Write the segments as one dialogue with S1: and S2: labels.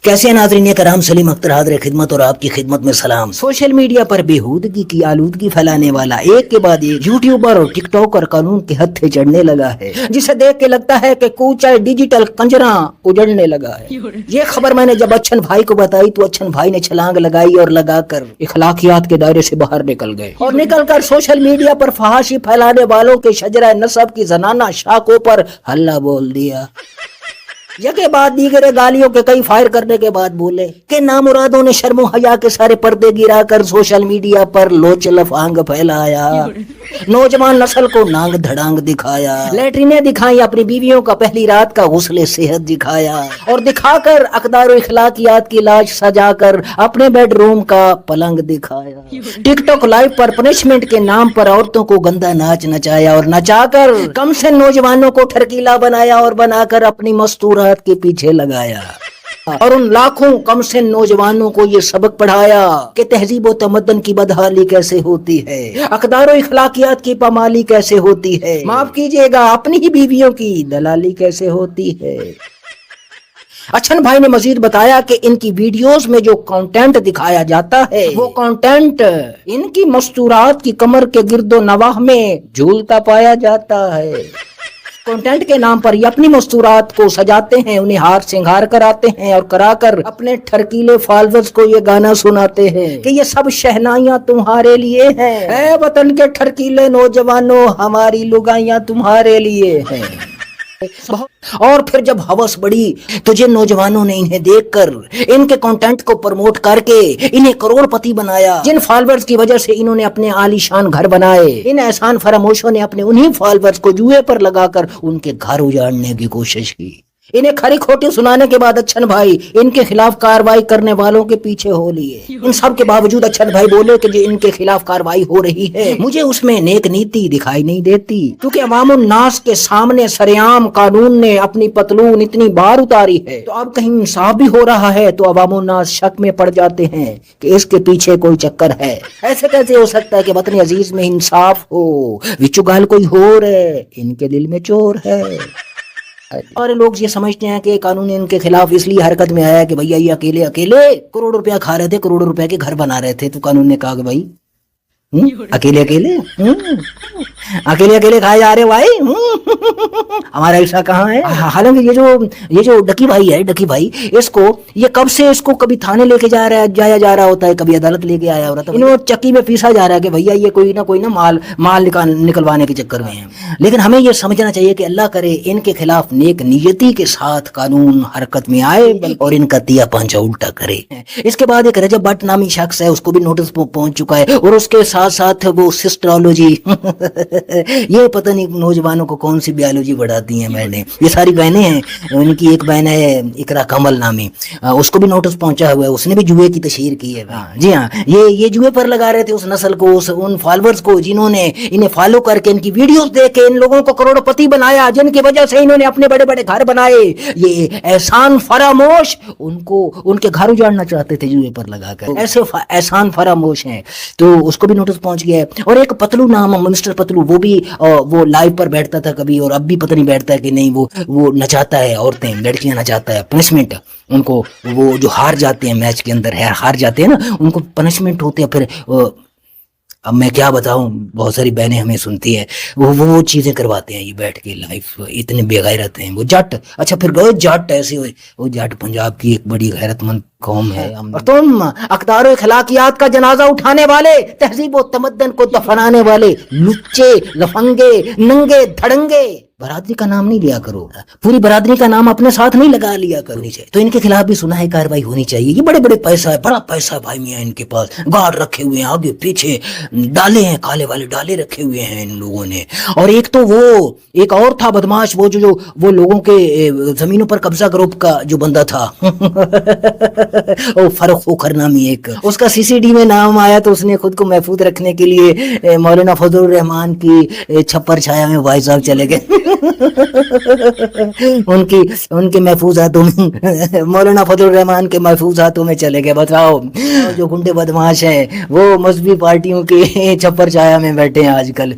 S1: कैसे नाज़रीन करम, सलीम अख्तर हाज़िर खिदमत और आपकी खिदमत में सलाम। सोशल मीडिया पर बेहूदगी की आलूदगी फैलाने वाला एक के बाद एक यूट्यूबर और टिकटॉक और कानून के हत्थे चढ़ने लगा है, जिसे देख के लगता है कि कूचा डिजिटल कंजरा उजड़ने लगा है। ये खबर मैंने जब अच्छन भाई को बताई तो अच्छन भाई ने छलांग लगाई और लगाकर इखलाकियात के दायरे से बाहर निकल गए और निकलकर सोशल मीडिया पर फहाशी फैलाने वालों के शजरा नसब की जनाना शाखों पर हल्ला बोल दिया। यके बाद दीगरे गालियों के कई फायर करने के बाद बोले कि नामुरादों ने शर्मो हया के सारे पर्दे गिराकर सोशल मीडिया पर लोच लफांग फैलाया, नौजवान नस्ल को नांग धड़ांग दिखाया, लेटरिने दिखाई, अपनी बीवियों का पहली रात का गुस्ले सेहत दिखाया और दिखाकर अकदार और इखलाकियात की लाश सजाकर अपने बेडरूम का पलंग दिखाया। टिकटॉक लाइव पर पनिशमेंट के नाम पर औरतों को गंदा नाच नचाया और नचाकर कम से नौजवानों को ठरकीला बनाया और बनाकर अपनी मस्तूरात के पीछे लगाया और उन लाखों कम से नौजवानों को ये सबक पढ़ाया कि तहजीब व तमद्दन की बदहाली कैसे होती है, अक़दार व इखलाकियात की पामाली कैसे होती है, माफ कीजिएगा अपनी ही बीवियों की दलाली कैसे होती है। अच्छन भाई ने मजीद बताया कि इनकी वीडियोस में जो कंटेंट दिखाया जाता है वो कंटेंट इनकी मस्तूरात की कमर के गिरदो नवाह में झूलता पाया जाता है। कंटेंट के नाम पर ये अपनी मस्तूरात को सजाते हैं, उन्हें हार श्रृंगार कराते हैं और कराकर अपने ठरकीले फॉलोअर्स को ये गाना सुनाते हैं कि ये सब शहनाइयां तुम्हारे लिए हैं, ऐ वतन के ठरकीले नौजवानों हमारी लुगाइयां तुम्हारे लिए हैं। और फिर जब हवस बढ़ी तो जिन नौजवानों ने इन्हें देखकर इनके कंटेंट को प्रमोट करके इन्हें करोड़पति बनाया, जिन फॉलोअर्स की वजह से इन्होंने अपने आलीशान घर बनाए, इन एहसान फरामोशों ने अपने उन्हीं फॉलोअर्स को जुए पर लगाकर उनके घर उजाड़ने की कोशिश की। इन्हें खरी खोटी सुनाने के बाद अच्छन भाई इनके खिलाफ कार्रवाई करने वालों के पीछे हो लिए। इन सब के बावजूद अच्छन भाई बोले कि जो इनके खिलाफ कार्रवाई हो रही है मुझे उसमें नेक नीति दिखाई नहीं देती, क्योंकि अवामुन नास के सामने सरेआम कानून ने अपनी पतलून इतनी बार उतारी है तो अब कहीं इंसाफ भी हो रहा है तो अवामुन नास शक में पड़ जाते हैं कि इसके पीछे कोई चक्कर है। ऐसे कैसे हो सकता है कि वतन अजीज में इंसाफ हो, विचु गाल कोई हो रहे, इनके दिल में चोर है। और लोग ये समझते हैं कि कानून इनके खिलाफ इसलिए हरकत में आया कि भैया ये अकेले अकेले करोड़ों रुपया खा रहे थे, करोड़ों रुपया के घर बना रहे थे, तो कानून ने कहा कि भाई अकेले अकेले अकेले अकेले खाए जा रहे भाई, हमारा ऐसा कहाँ है। हालांकि ये जो डकी भाई है, डकी भाई इसको ये कब से इसको कभी थाने लेके जाया जा रहा होता है, कभी अदालत लेके आया हो रहा था, इन्होंने चक्की में पीसा जा रहा है कि भैया ये कोई ना माल निकलवाने के चक्कर में है। लेकिन हमें ये समझना चाहिए कि अल्लाह करे इनके खिलाफ नेक नियति के साथ कानून हरकत में आए और इनका तिया पंचा उल्टा करे। इसके बाद एक रजब भट्ट नामी शख्स है, उसको भी नोटिस पहुंच चुका है और उसके साथ साथ वो सिस्टरोलॉजी ये पता नहीं नौजवानों को कौन सी बायोलॉजी बढ़ाती है मैंने, ये सारी बहनें हैं, उनकी एक बहन है इकरा कमल नामी, उसको भी नोटिस पहुंचा हुआ है, उसने भी जुए की तशहीर की है। जी हाँ, ये जुए पर लगा रहे थे उस नस्ल को, उन फॉलोअर्स को जिन्होंने इन्हें फॉलो करके इनकी वीडियोस देख के इन लोगों को करोड़पति बनाया, जिनकी वजह से इन्होंने अपने बड़े बड़े घर बनाए। ये एहसान फरामोश उनको उनके घर उजाड़ना चाहते थे जुए पर लगाकर, ऐसे एहसान फरामोश हैं। तो उसको भी नोटिस पहुंच गया है। और एक पतलू नाम मिस्टर पतलू, वो लाइव पर बैठता था कभी और अब भी पता नहीं बैठता है कि नहीं, वो नचाता है, औरतें लड़कियां नचाता है, पनिशमेंट उनको, वो जो हार जाते हैं मैच के अंदर है, हार जाते हैं ना, उनको पनिशमेंट होते हैं। फिर अब मैं क्या बताऊं, बहुत सारी बहनें हमें सुनती है, वो चीजें करवाते हैं ये बैठ के लाइव, इतने बेगैरत हैं वो जट। अच्छा फिर रोज जट ऐसे वो जट पंजाब की एक बड़ी गैरतमंद कौम है, और तुम अक़दार व इखलाकियात का जनाजा उठाने वाले, तहजीब व तमद्दन को दफनाने वाले लुच्चे लफंगे नंगे धड़ंगे बरादरी का नाम नहीं लिया करो, पूरी बरादरी का नाम अपने साथ नहीं लगा लिया करो नीचे। तो इनके खिलाफ भी सुना है कार्रवाई होनी चाहिए। ये बड़े बड़े पैसा है, बड़ा पैसा भाई मियाँ इनके पास, गार्ड रखे हुए हैं, आगे पीछे डाले हैं, काले वाले डाले रखे हुए हैं इन लोगों ने। और एक तो वो एक और था बदमाश, वो जो वो लोगों के जमीनों पर कब्जा ग्रुप का जो बंदा था ओ फर्रुख खोखर नामी एक, उसका सीसीडी में नाम आया तो उसने खुद को महफूज रखने के लिए मौलाना फजलुर रहमान की छप्पर छाया में भाई साहब चले गए। उनके महफूज हाथों में, मौलाना फजलुर रहमान के महफूज हाथों में चले गए। बताओ, जो गुंडे बदमाश हैं वो मजहबी पार्टियों के छप्पर छाया में बैठे हैं आजकल।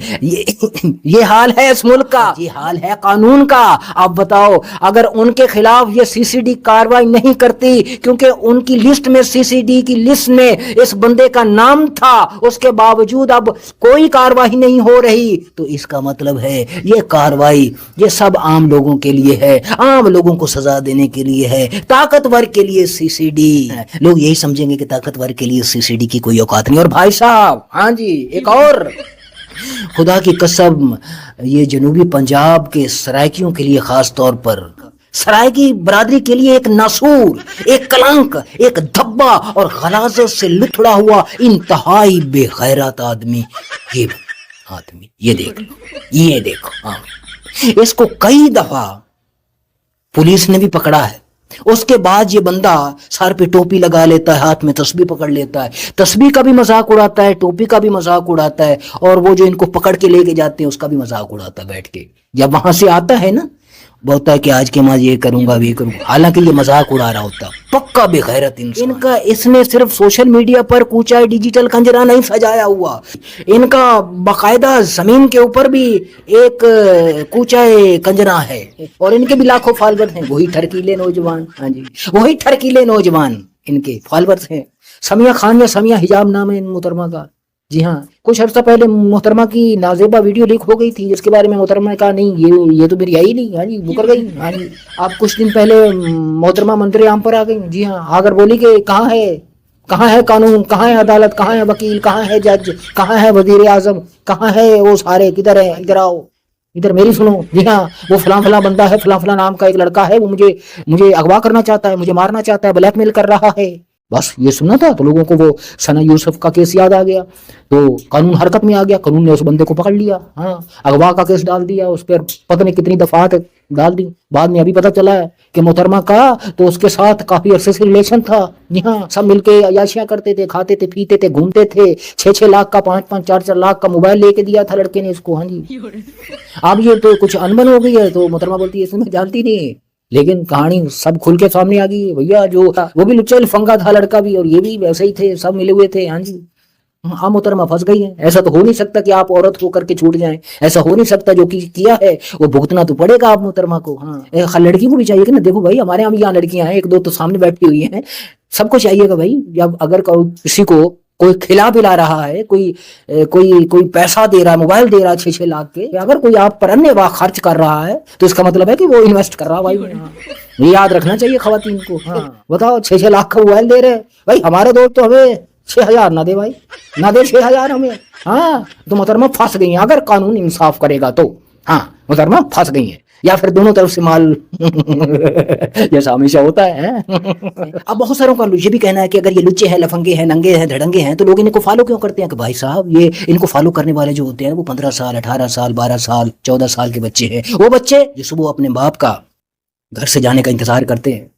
S1: ये हाल है इस मुल्क का, ये हाल है कानून का। आप बताओ, अगर उनके खिलाफ ये सीसीडी कार्रवाई नहीं करती, क्योंकि उनकी लिस्ट में, सीसीडी की लिस्ट में इस बंदे का नाम था, उसके बावजूद अब कोई कार्रवाई नहीं हो रही, तो इसका मतलब है ये कार्रवाई ये सब आम लोगों के लिए है, आम लोगों को सजा देने के लिए है, ताकतवर के लिए सीसीडी। लोग यही समझेंगे कि ताकतवर के लिए सीसीडी की कोई औकात नहीं। और भाई साहब, हाँ जी, एक और, खुदा की कसम, ये जनूबी पंजाब के सराइकियों के लिए खास तौर पर, सराइकी बरादरी के लिए एक नासूर, एक कलंक, एक धब्बा और गलाजत से लुथड़ा हुआ इंतहाई बेगैरत आदमी ये आदमी। ये देख लो, ये देखो, हाँ, इसको कई दफा पुलिस ने भी पकड़ा है। उसके बाद ये बंदा सर पे टोपी लगा लेता है, हाथ में तस्बीह पकड़ लेता है, तस्बीह का भी मजाक उड़ाता है, टोपी का भी मजाक उड़ाता है, और वो जो इनको पकड़ के लेके जाते हैं उसका भी मजाक उड़ाता है बैठ के। जब वहां से आता है ना, बोलता है कि आज के बाद ये करूंगा, ये करूंगा, हालांकि ये मजाक उड़ा रहा होता। पक्का बेगैरत इंसान। इनका, इसने सिर्फ सोशल मीडिया पर कूचा डिजिटल कंजरा नहीं सजाया हुआ, इनका बाकायदा जमीन के ऊपर भी एक कूचा कंजरा है, और इनके भी लाखों फॉलोअर्स हैं। वही ठरकीले नौजवान, हाँ जी, वही ठरकीले नौजवान इनके फॉलोअर्स हैं। समिया खान या समिया हिजाब नाम है इन मोहतरमा का। जी हाँ, कुछ अर्सा पहले मोहतरमा की नाजेबा वीडियो लीक हो गई थी, जिसके बारे में मोहतरमा ने कहा नहीं, ये तो मेरी आई नहीं, हाँ जी, मुकर गई। हाँ जी, आप कुछ दिन पहले मोहतरमा मंत्री आम पर आ गई। जी हाँ, आकर बोली कि कहाँ है कानून, कहाँ है अदालत, कहाँ है वकील, कहाँ है जज, कहाँ है वजीर आजम, कहाँ है वो सारे, किधर है, इधर आओ, इधर मेरी सुनो। जी हाँ, वो फलां बंदा है, फलां नाम का एक लड़का है, वो मुझे अगवा करना चाहता है, मुझे मारना चाहता है, ब्लैकमेल कर रहा है। बस ये सुना था तो लोगों को वो सना यूसुफ का केस याद आ गया, तो कानून हरकत में आ गया, कानून ने उस बंदे को पकड़ लिया। हाँ, अगवा का केस डाल दिया, उस पर पता नहीं कितनी दफात डाल दी। बाद में अभी पता चला है कि मोहतरमा का तो उसके साथ काफी अरसे से रिलेशन था। जी हाँ, सब मिलके अयाशियां करते थे, खाते थे, पीते थे, घूमते थे। 6-6 लाख का, 5-5, 4-4 लाख का मोबाइल लेके दिया था लड़के ने इसको। हाँ जी, अब ये तो कुछ अनबन हो गई है, तो मोहतरमा बोलती है इसमें जानती नहीं, लेकिन कहानी सब खुल के सामने आ गई है भैया। जो वो भी लुच्चा लफंगा था लड़का भी, और ये भी वैसे ही थे, सब मिले हुए थे। हाँ जी, हाँ, मोहतरमा फंस गई है। ऐसा तो हो नहीं सकता कि आप औरत होकर के छूट जाएं, ऐसा हो नहीं सकता। जो किया है वो भुगतना तो पड़ेगा आप मोहतरमा को। हाँ, लड़की को भी चाहिए कि ना, देखो भाई, हमारे यहाँ लड़कियां हैं, 1-2 तो सामने बैठी हुई हैं, सबको चाहिएगा भाई। जब अगर किसी को कोई खिला पिला रहा है, कोई पैसा दे रहा है, मोबाइल दे रहा है 6-6 लाख के, अगर कोई आप पर अन्य वाह खर्च कर रहा है, तो इसका मतलब है कि वो इन्वेस्ट कर रहा है भाई। हाँ, ये याद रखना चाहिए खवातीन को। हाँ, बताओ, 6-6 लाख का मोबाइल दे रहे भाई, हमारे दोस्त तो हमें 6,000 ना दे भाई, ना दे 6,000 हमें। हाँ, तो मोहतरमा फंस गई है। अगर कानून इंसाफ करेगा तो हाँ, मोहतरमा फंस गई है, या फिर दोनों तरफ से माल जैसा हमेशा होता है। अब बहुत सारों का ये भी कहना है कि अगर ये लुच्चे हैं, लफंगे हैं, नंगे हैं, धड़ंगे हैं, तो लोग इनको फॉलो क्यों करते हैं? कि भाई साहब, ये इनको फॉलो करने वाले जो होते हैं वो 15 साल, 18 साल, 12 साल, 14 साल के बच्चे हैं। वो बच्चे जो सुबह अपने बाप का घर से जाने का इंतजार करते हैं,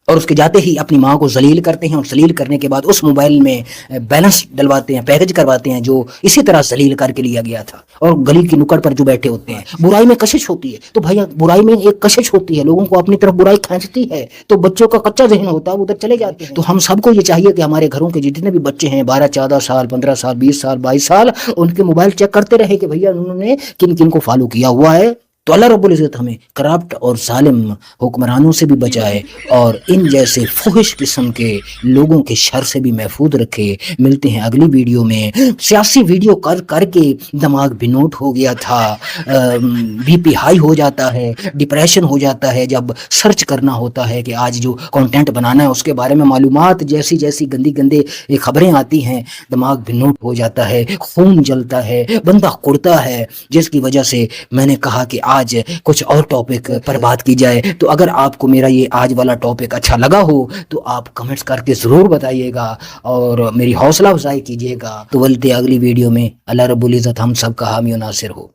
S1: और उसके जाते ही अपनी माँ को जलील करते हैं, और जलील करने के बाद उस मोबाइल में बैलेंस डलवाते हैं, पैकेज करवाते हैं, जो इसी तरह जलील करके लिया गया था। और गली की नुक्कड़ पर जो बैठे होते हैं, बुराई में कशिश होती है, तो भैया बुराई में एक कशिश होती है, लोगों को अपनी तरफ बुराई खींचती है, तो बच्चों का कच्चा जहन होता है, वो उधर चले जाते हैं। तो हम सबको ये चाहिए कि हमारे घरों के जितने भी बच्चे हैं, 12, 14 साल, 15 साल, 20 साल, 22 साल, उनके मोबाइल चेक करते रहे कि भैया उन्होंने किन किन को फॉलो किया हुआ है। तो अल्लाह रब्बुल इज़्ज़त हमें करप्ट और जालिम हुक्मरानों से भी बचाए, और इन जैसे फुहिश किस्म के लोगों के शर से भी महफूज रखे। मिलते हैं अगली वीडियो में। सियासी वीडियो करके दिमाग बिनोट हो गया था, बीपी हाई हो जाता है, डिप्रेशन हो जाता है जब सर्च करना होता है कि आज जो कंटेंट बनाना है उसके बारे में मालूमात, जैसी जैसी गंदी खबरें आती हैं, दिमाग बिनोट हो जाता है, खून जलता है, बंदा कुड़ता है, जिसकी वजह से मैंने कहा कि आज कुछ और टॉपिक पर बात की जाए। तो अगर आपको मेरा ये आज वाला टॉपिक अच्छा लगा हो तो आप कमेंट्स करके ज़रूर बताइएगा और मेरी हौसला अफजाई कीजिएगा। तो मिलते अगली वीडियो में। अल्लाह रब्बुल इज़्ज़त हम सब का हामी और नासिर हो।